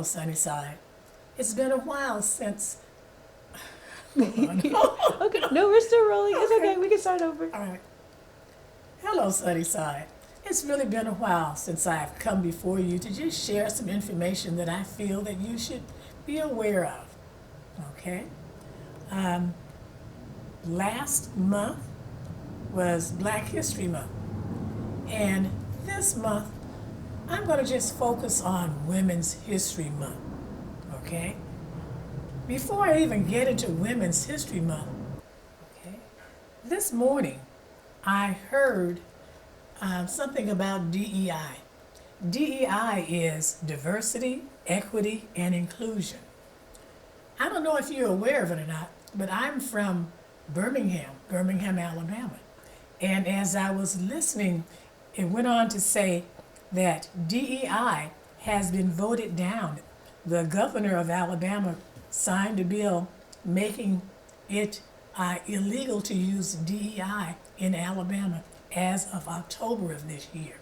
Hello, Sunnyside. It's been a while since. Okay, no, we're still rolling. It's Okay. okay. We can start over. All right. Hello, Sunnyside. It's really been a while since I've come before you to just share some information that I feel that you should be aware of. Okay? Um, Last month was Black History Month. And this month, I'm going to just focus on Women's History Month. Okay? Before I even get into Women's History Month, okay, this morning I heard something about DEI. DEI is diversity, equity, and inclusion. I don't know if you're aware of it or not, but I'm from Birmingham, Alabama. And as I was listening, it went on to say that DEI has been voted down. The governor of Alabama signed a bill making it illegal to use DEI in Alabama as of October of this year.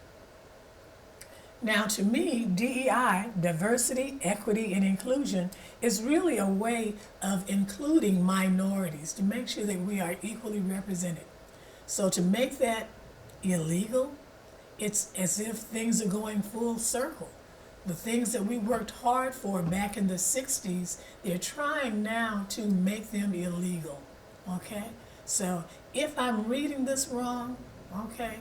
Now, to me, DEI, diversity, equity, and inclusion, is really a way of including minorities to make sure that we are equally represented. So to make that illegal, it's as if things are going full circle. The things that we worked hard for back in the 60s, they're trying now to make them illegal. Okay? So if I'm reading this wrong, okay,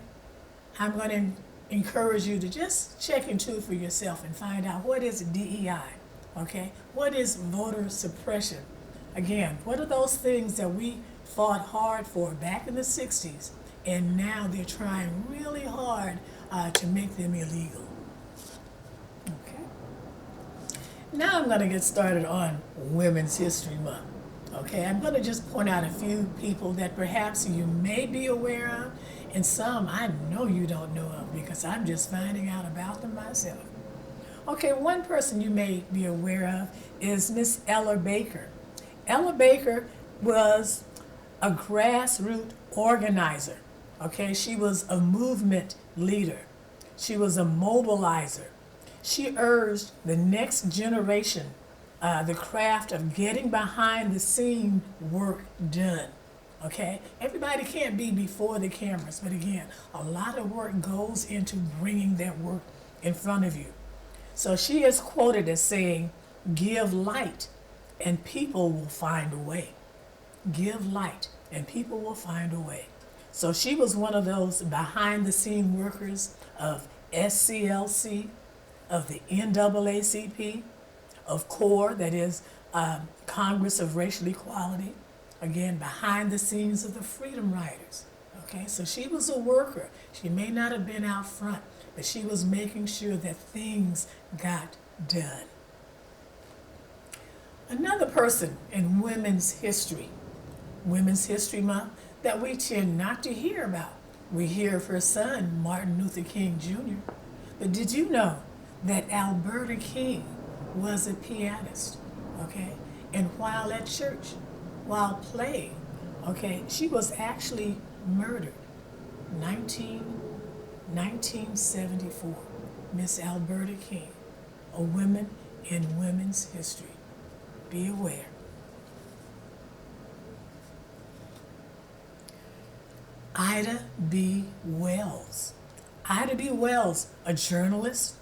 I'm going to encourage you to just check into it for yourself and find out what is DEI. Okay? What is voter suppression? Again, what are those things that we fought hard for back in the 60s and now they're trying really hard to make them illegal? Okay. Now I'm going to get started on Women's History Month. Okay, I'm going to just point out a few people that perhaps you may be aware of, and some I know you don't know of because I'm just finding out about them myself. Okay, one person you may be aware of is Miss Ella Baker. Ella Baker was a grassroots organizer. Okay, she was a movement leader. She was a mobilizer. She urged the next generation the craft of getting behind the scene work done. Okay, everybody can't be before the cameras, but again, a lot of work goes into bringing that work in front of you. So she is quoted as saying, "Give light and people will find a way. Give light and people will find a way." So she was one of those behind the scene workers of SCLC, of the NAACP, of CORE, that is Congress of Racial Equality, again, behind the scenes of the Freedom Riders. Okay, so she was a worker. She may not have been out front, but she was making sure that things got done. Another person in Women's History Month, that we tend not to hear about. We hear of her son, Martin Luther King Jr. But did you know that Alberta King was a pianist? Okay, and while at church, while playing, okay, she was actually murdered. 1974. Miss Alberta King, a woman in women's history. Be aware. Ida B. Wells. Ida B. Wells, a journalist.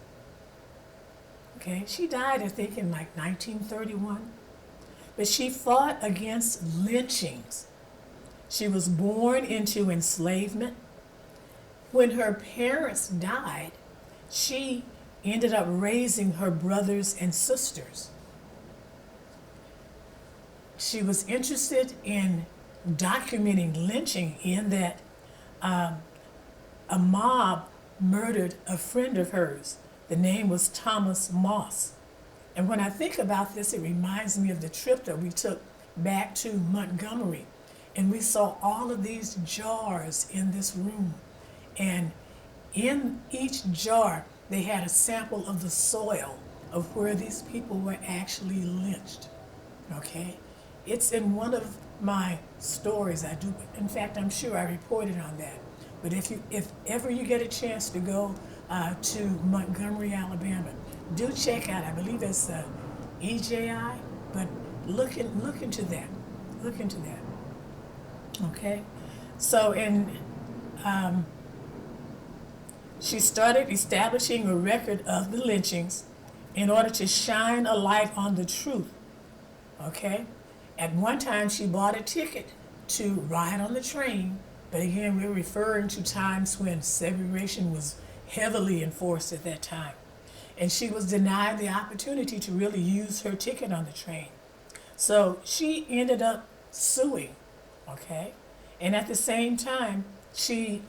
Okay, she died, I think, in like 1931. But she fought against lynchings. She was born into enslavement. When her parents died, she ended up raising her brothers and sisters. She was interested in documenting lynching in that a mob murdered a friend of hers. The name was Thomas Moss. And when I think about this, it reminds me of the trip that we took back to Montgomery. And we saw all of these jars in this room. And in each jar, they had a sample of the soil of where these people were actually lynched. Okay? It's in one of my stories I do. In fact, I'm sure I reported on that. But if ever you get a chance to go to Montgomery, Alabama, do check out, I believe it's EJI, but look into that. Look into that. Okay? So she started establishing a record of the lynchings in order to shine a light on the truth. Okay? At one time, she bought a ticket to ride on the train, but again, we're referring to times when segregation was heavily enforced at that time. And she was denied the opportunity to really use her ticket on the train. So she ended up suing, okay? And at the same time, she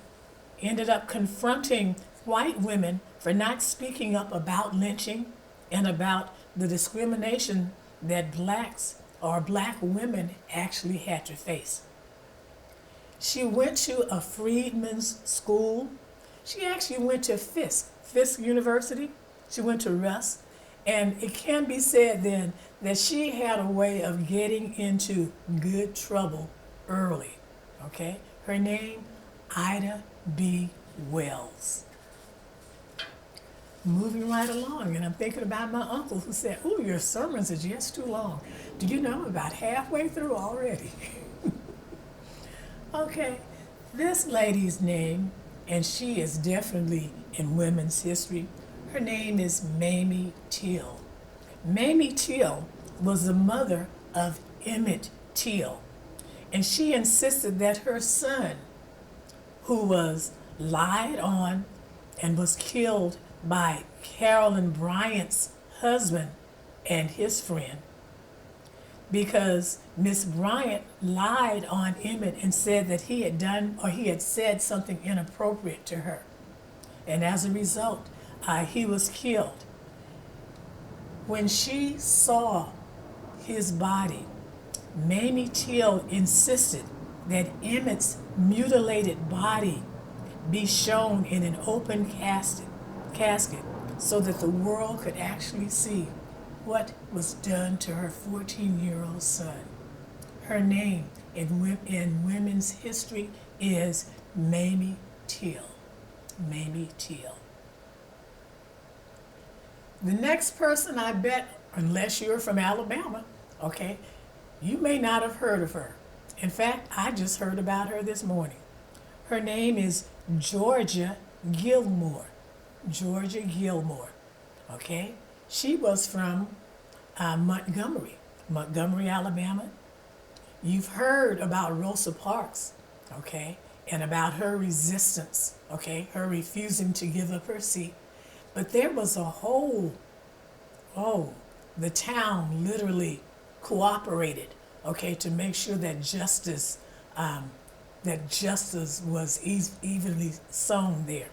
ended up confronting white women for not speaking up about lynching and about the discrimination that blacks or black women actually had to face. She went to a freedmen's school. She actually went to Fisk University. She went to Russ. And it can be said then that she had a way of getting into good trouble early. Okay? Her name, Ida B. Wells. Moving right along, and I'm thinking about my uncle who said, "Ooh, your sermons are just too long." Do you know I'm about halfway through already? Okay, this lady's name, and she is definitely in women's history, her name is Mamie Till. Mamie Till was the mother of Emmett Till, and she insisted that her son, who was lied on and was killed by Carolyn Bryant's husband and his friend, because Miss Bryant lied on Emmett and said that he had done or he had said something inappropriate to her. And as a result, he was killed. When she saw his body, Mamie Till insisted that Emmett's mutilated body be shown in an open casket so that the world could actually see what was done to her 14-year-old son. Her name in women's history is Mamie Till. Mamie Till. The next person, I bet, unless you're from Alabama, okay, you may not have heard of her. In fact, I just heard about her this morning. Her name is Georgia Gilmore. Georgia Gilmore, okay? She was from Montgomery, Alabama. You've heard about Rosa Parks, okay, and about her resistance, okay, her refusing to give up her seat. But there was a whole, the town literally cooperated, okay, to make sure that justice was evenly sown there.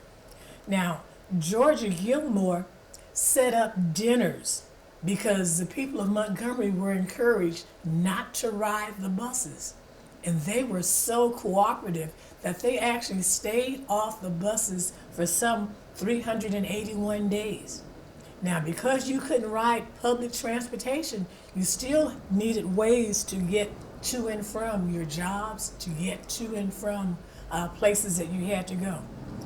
Now, Georgia Gilmore set up dinners because the people of Montgomery were encouraged not to ride the buses. And they were so cooperative that they actually stayed off the buses for some 381 days. Now, because you couldn't ride public transportation, you still needed ways to get to and from your jobs, to get to and from places that you had to go.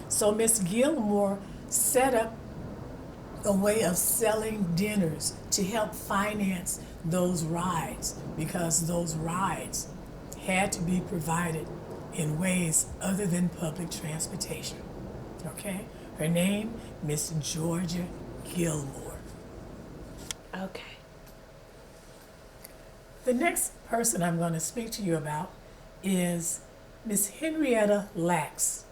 So Miss Gilmore set up a way of selling dinners to help finance those rides, because those rides had to be provided in ways other than public transportation. Okay? Her name, Miss Georgia Gilmore. Okay. The next person I'm going to speak to you about is Miss Henrietta Lacks.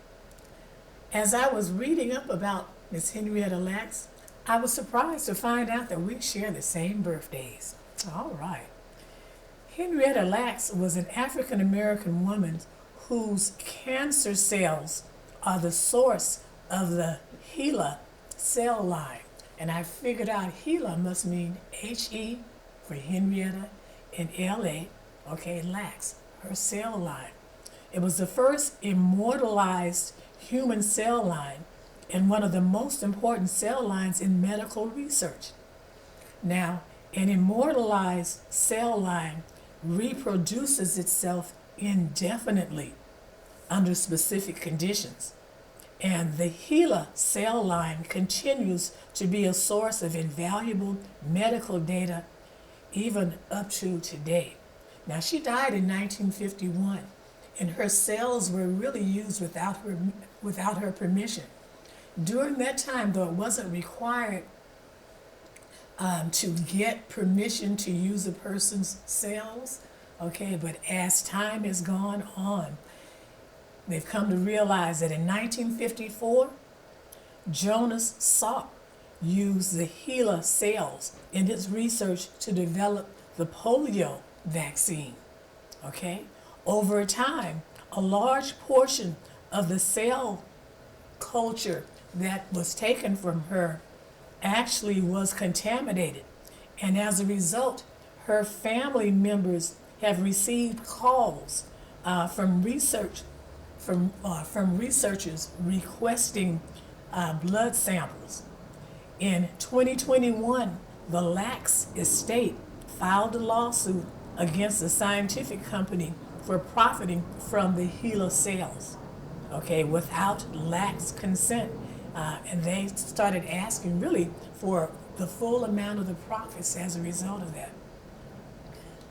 As I was reading up about Miss Henrietta Lacks, I was surprised to find out that we share the same birthdays. All right. Henrietta Lacks was an African American woman whose cancer cells are the source of the HeLa cell line. And I figured out HeLa must mean H-E for Henrietta and L-A, okay, Lacks, her cell line. It was the first immortalized human cell line and one of the most important cell lines in medical research. Now, an immortalized cell line reproduces itself indefinitely under specific conditions. And the HeLa cell line continues to be a source of invaluable medical data even up to today. Now, she died in 1951, and her cells were really used without her permission. During that time, though it wasn't required to get permission to use a person's cells, okay, but as time has gone on, they've come to realize that in 1954, Jonas Salk used the HeLa cells in his research to develop the polio vaccine. Okay? Over time, a large portion of the cell culture that was taken from her actually was contaminated. And as a result, her family members have received calls from researchers requesting blood samples. In 2021, the Lax estate filed a lawsuit against a scientific company for profiting from the HeLa cells, okay, without Lax consent. And they started asking really for the full amount of the profits as a result of that.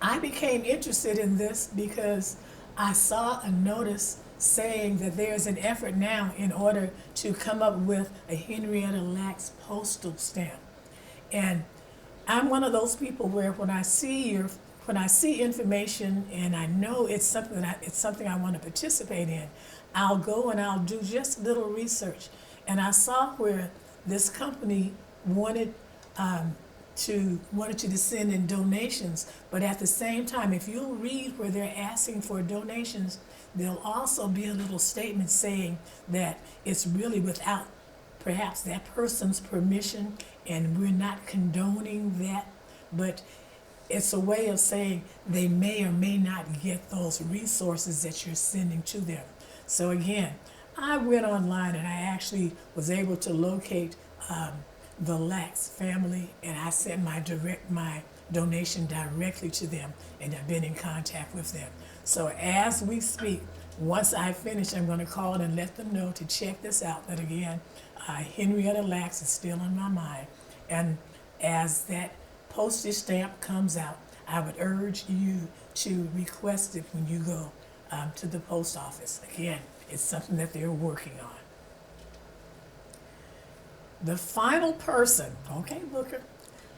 I became interested in this because I saw a notice saying that there's an effort now in order to come up with a Henrietta Lacks postal stamp. And I'm one of those people where when I see information and I know it's something I want to participate in, I'll go and I'll do just a little research. And I saw where this company wanted to send in donations, but at the same time, if you'll read where they're asking for donations, there'll also be a little statement saying that it's really without perhaps that person's permission, and we're not condoning that, but it's a way of saying they may or may not get those resources that you're sending to them. So again, I went online and I actually was able to locate the Lax family, and I sent my donation directly to them, and I've been in contact with them. So as we speak, once I finish, I'm going to call and let them know to check this out. But again, Henrietta Lacks is still on my mind. And as that postage stamp comes out, I would urge you to request it when you go to the post office. Again, it's something that they're working on. The final person, okay, Booker,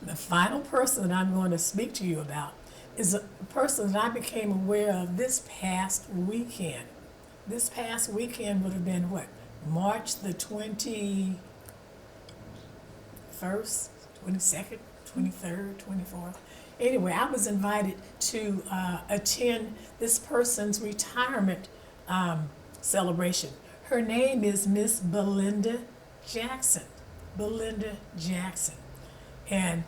the final person that I'm going to speak to you about is a person that I became aware of this past weekend. This past weekend would have been what? March the 21st, 22nd, 23rd, 24th. Anyway, I was invited to attend this person's retirement celebration. Her name is Miss Belinda Jackson. Belinda Jackson. And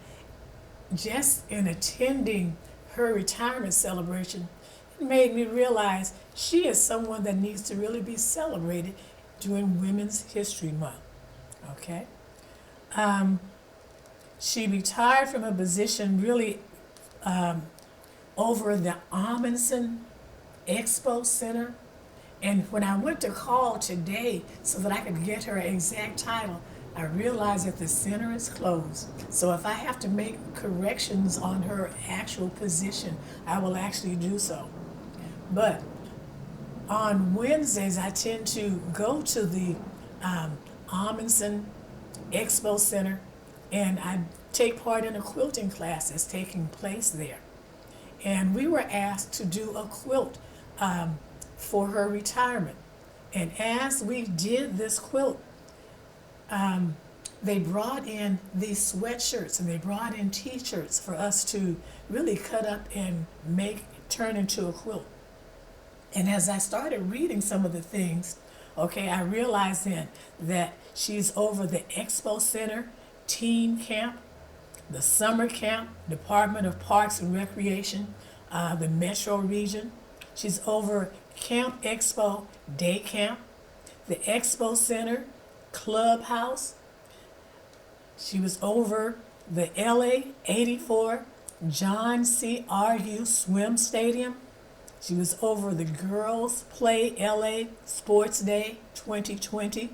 just in attending her retirement celebration, it made me realize she is someone that needs to really be celebrated during Women's History Month. Okay? She retired from a position really over the Amundsen Expo Center. And when I went to call today so that I could get her exact title, I realized that the center is closed. So if I have to make corrections on her actual position, I will actually do so. But on Wednesdays, I tend to go to the Amundsen Expo Center, and I take part in a quilting class that's taking place there. And we were asked to do a quilt for her retirement. And as we did this quilt, they brought in these sweatshirts and they brought in t-shirts for us to really cut up and turn into a quilt. And as I started reading some of the things, okay, I realized then that she's over the Expo Center, Teen Camp, the Summer Camp, Department of Parks and Recreation, the Metro Region. She's over Camp Expo Day Camp, the Expo Center, Clubhouse. She was over the LA 84 John C. Argue Swim Stadium. She was over the Girls Play LA Sports Day 2020.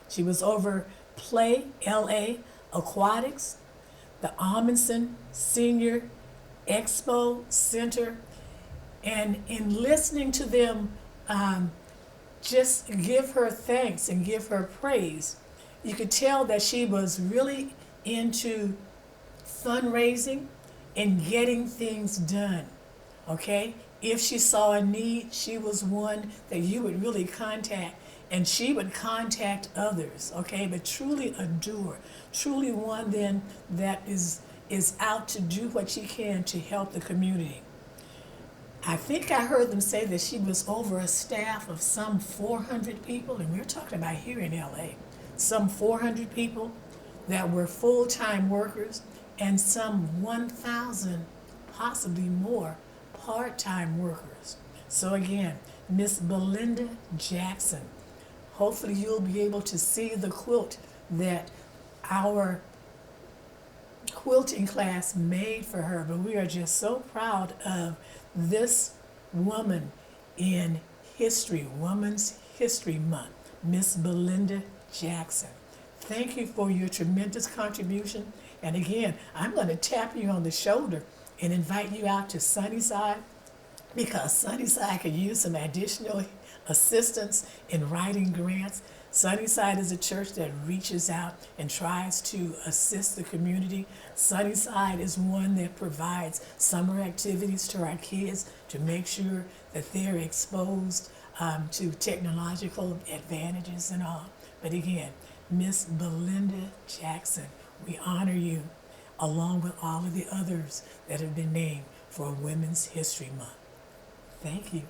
She was over Play LA Aquatics, the Amundsen Senior Expo Center, and in listening to them just give her thanks and give her praise, you could tell that she was really into fundraising and getting things done. Okay? If she saw a need, she was one that you would really contact, and she would contact others. Okay? But truly a doer, truly one then that is out to do what she can to help the community. I think I heard them say that she was over a staff of some 400 people, and we're talking about here in LA, some 400 people that were full-time workers, and some 1,000, possibly more, part-time workers. So again, Miss Belinda Jackson, hopefully you'll be able to see the quilt that our quilting class made for her, but we are just so proud of this woman in history, Women's History Month, Miss Belinda Jackson. Thank you for your tremendous contribution. And again, I'm going to tap you on the shoulder and invite you out to Sunnyside, because Sunnyside could use some additional assistance in writing grants. Sunnyside is a church that reaches out and tries to assist the community. Sunnyside is one that provides summer activities to our kids to make sure that they're exposed to technological advantages and all. But again, Miss Belinda Jackson, we honor you along with all of the others that have been named for Women's History Month. Thank you.